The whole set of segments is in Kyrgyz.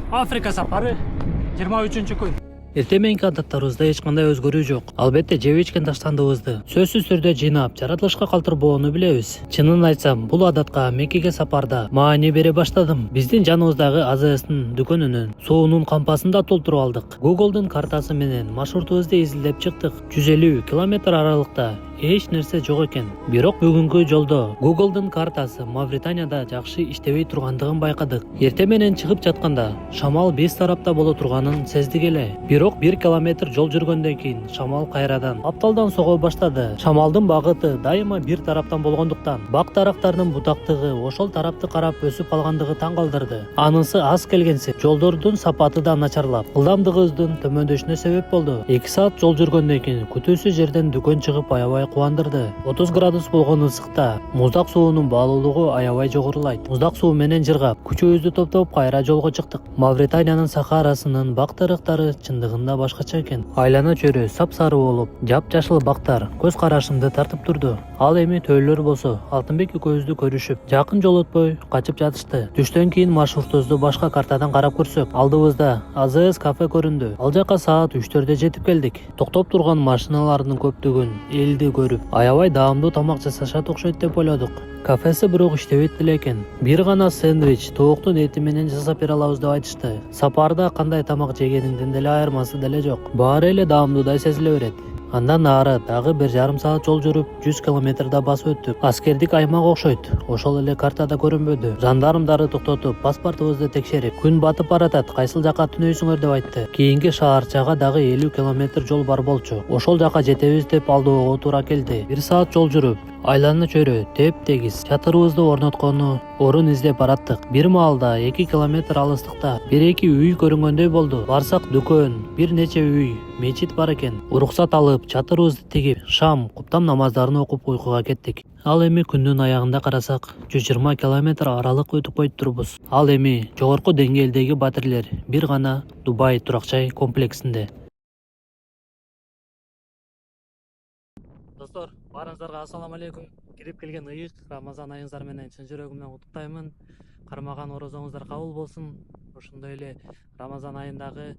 Afrika сапары 23-күн. Эртең мененки адаттарыбызда эч кандай өзгөрүү жок. Албетте жеп ичкен таштандыбызды сөзсүз түрдө жыйнап, жаратылышка калтырбоону билебиз. Чынын айтсам, бул адатка Меккеге сапарда маани бере баштадым. Биздин жаныбыздагы АЗСтин дүкөнүнөн суунун кампасын да толтуруп алдык. Google'дун картасы менен маршрутубузду изилдеп чыктык. 150 километр аралыкта эч нерсе жок экен. Бирок бүгүнкү жолдо Google'дун картасы Мавританияда жакшы иштебей тургандыгын байкадык. Эртең менен чыгып жатканда шамал бес тарапта боло турганын сездик эле. Бирок 1 километр жол жүргөндөн кийин шамал кайрадан апталдан сого баштады. Шамалдын багыты дайыма бир тараптан болгондуктан бак дарактардын бутактыгы ошол тарапты карап өсүп калгандыгы таң калтырды. Анысы аз келгенси жолдордун сапаты да начарлап, ылдамдыгыбыздын төмөндөшүнө себеп болду. 2 саат жол жүргөндөн кийин күтүүсүз жерден дүкөн чыгып аябай кубандырды. 30 градус болгон ысыкта муздак суунун баалуулугу аябай жогорулайт. Муздак суу менен жыргап, күчүбүздү топтоп кайра жолго чыктык. Мавританиянын сахарасынын бак дарактары чындыгында башкача экен. Айлана чөйрө сап-сары болуп, жап-жашыл бактар көз карашымды тартып турду. Ал эми төөлөр болсо, Алтынбек экөөбүздү көрүшүп, жакын жол өтпөй качып жатышты. Түштөн кийин маршрутубузду башка картадан карап көрсөк, алдыбызда АЗС кафе көрүндү. Ал жака саат 3-төрдө жетип келдик. Токтоп турган машиналардын көптүгүн элди көрүп, аябай даамдуу тамак жасашат окшойт деп ойлодук. Кафеси бирок иштебейт деле экен. Бир гана сэндвич тооктун эти менен жасап бере алабыз деп айтышты. Сапарда кандай тамак жегениңден деле айырмасы деле жок. Баары эле даамдуудай сезиле берет. Андан ары дагы 1,5 саат жол жүрүп 100 километрда басып өттүк. Аскердик аймак окшойт. Ошол эле картада көрүнбөдү. Жандармдары токтотуп, паспортубузду текшерип, күн батып баратат, кайсыл жака түнөйсүңөр деп айтты. Кийинки шаарчага дагы 50 километр жол бар болчу. Ошол жака жетебиз деп алдоого туура келди. 1 саат жол жүрүп, айлана чөйрө теп-тегиз чатырыбызды орноткону орун издеп бараттык. Бир маалда 2 километр алыстыкта 1-2 үй көрүнгөндөй болду. Барсак дүкөн, бир нече үй, мечит бар экен. Уруксат алып, чатырыбызды тигип, шам, куптам намаздарын окуп уйкуга кеттик. Ал эми күндүн аягында карасак, 120 километр аралык өтүп койдурбуз. Ал эми жогорку деңгээлдеги батирлер бир гана Дубай турак-жай комплексинде. Достор, баарыңыздарга ассаламу алейкум. Кирип келген ыйык Рамазан айыңыздар менен чын жүрөгүмдөн куттуктаймын. Кармаган орозоңуздар кабыл болсун. Ошондой эле Рамазан айындагы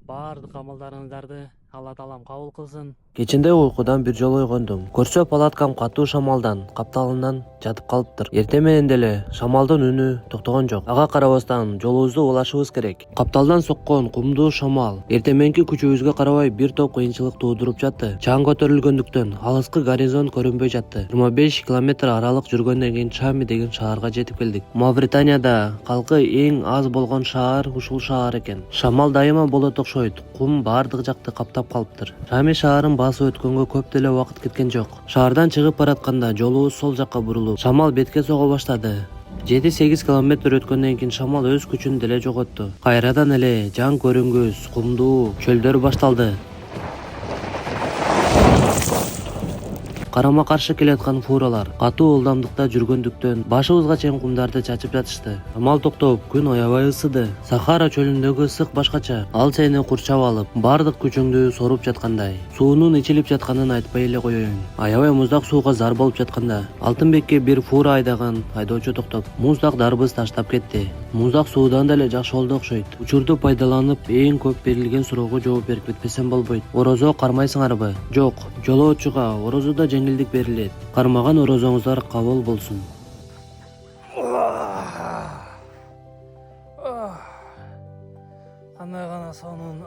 баардык амалдарыңыздарды Алла таалам кабыл кылсын. Кечинде уйкудан бир жолу ойгондум. Көрсө палаткам катуу шамалдан, капталынан жатып калыптыр. Эртең менен деле шамалдын үнү токтогон жок. Ага карабастан жолубузду улашыбыз керек. Капталдан соккон кумдуу шамал эртең мененки күчүбүзгө карабай бир топ кыйынчылык туудуруп жатты. Чаң көтөрүлгөндүктөн алыскы горизонт көрүнбөй жатты. 25 километр аралык жүргөндөн кийин Шами деген шаарга жетип келдик. Мавританияда калкы эң аз болгон шаар ушул шаар экен. Шамал дайыма болот окшойт. Кум баардык жакты каптап калыптыр. Шами шаарын басып өткөнгө көп деле убакыт кеткен жок. Шаардан чыгып баратканда жолубуз сол жакка бурулуп, шамал бетке сого баштады. 7-8 километр өткөндөн кийин шамал өз күчүн деле жоготту. Кайрадан эле жаң көрүнгүс, кумдуу чөлдөр башталды. Карама каршы келаткан фуралар катуу ылдамдыкта жүргөндүктөн башыбызга чейин кумдарды чачып жатышты. Шамал токтоп, күн аябай ысыды. Сахара чөлүндөгү ысык башкача. Ал сени курчап алып, бардык күчүңдү соруп жаткандай. Суунун ичилип жатканын айтпай эле коеюн. Аябай муздак сууга зар болуп жатканда Алтынбекке бир фура айдаган айдоочу токтоп, муздак дарбыз таштап кетти. Муздак суудан деле жакшы болду окшойт. Учурду пайдаланып, эң көп берилген суроого жооп берип кетпесем болбойт. Орозо кармайсыңарбы? Жок, жолоочуга орозо да жеңилдик берилет. Кармаган орозоңуздар кабыл болсун. Кандай гана сонун.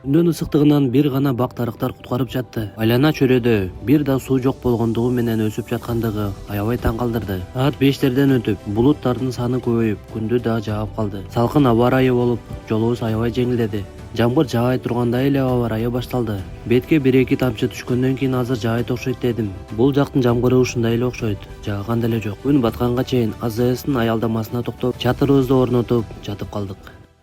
Күндүн ысыктыгынан бир гана бак дарактар куткарып жатты. Айлана чөйрөдө бир да суу жок болгондугу менен өсүп жаткандыгы аябай таң калтырды. Саат 5-терден өтүп, булуттардын саны көбөйүп, күндү да жаап калды. Салкын аба ырайы болуп, жолубуз аябай жеңилдеди. Жамгыр жаабай тургандай эле аба ырайы башталды. Бетке 1-2 тамчы түшкөндөн кийин азыр жаайт окшойт дедим. Бул жактын жамгыры ушундай эле окшойт. Жааган деле жок. Күн батканга чейин АЗСтин аялдамасына токтоп, чатырыбызды орнотуп жатып калдык.